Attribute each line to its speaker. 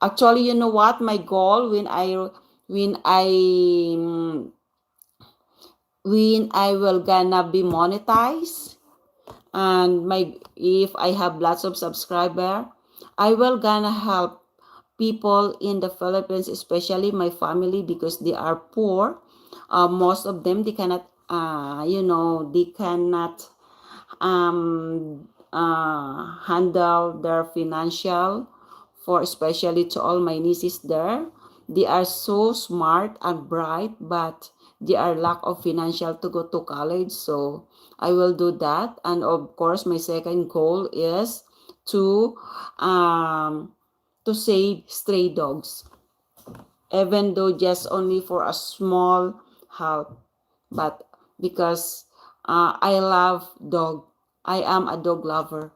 Speaker 1: Actually, you know what? My goal when I when I will gonna be monetized, and my if I have lots of subscriber, I will gonna help people in the Philippines, especially my family, because they are poor. Most of them, they cannot, they cannot handle their financial, for especially to all my nieces there. They are so smart and bright, but they are lack of financial to go to college. So I will do that. And of course, my second goal is to um, to save stray dogs, even though just only for a small help. But because I love dog, I am a dog lover.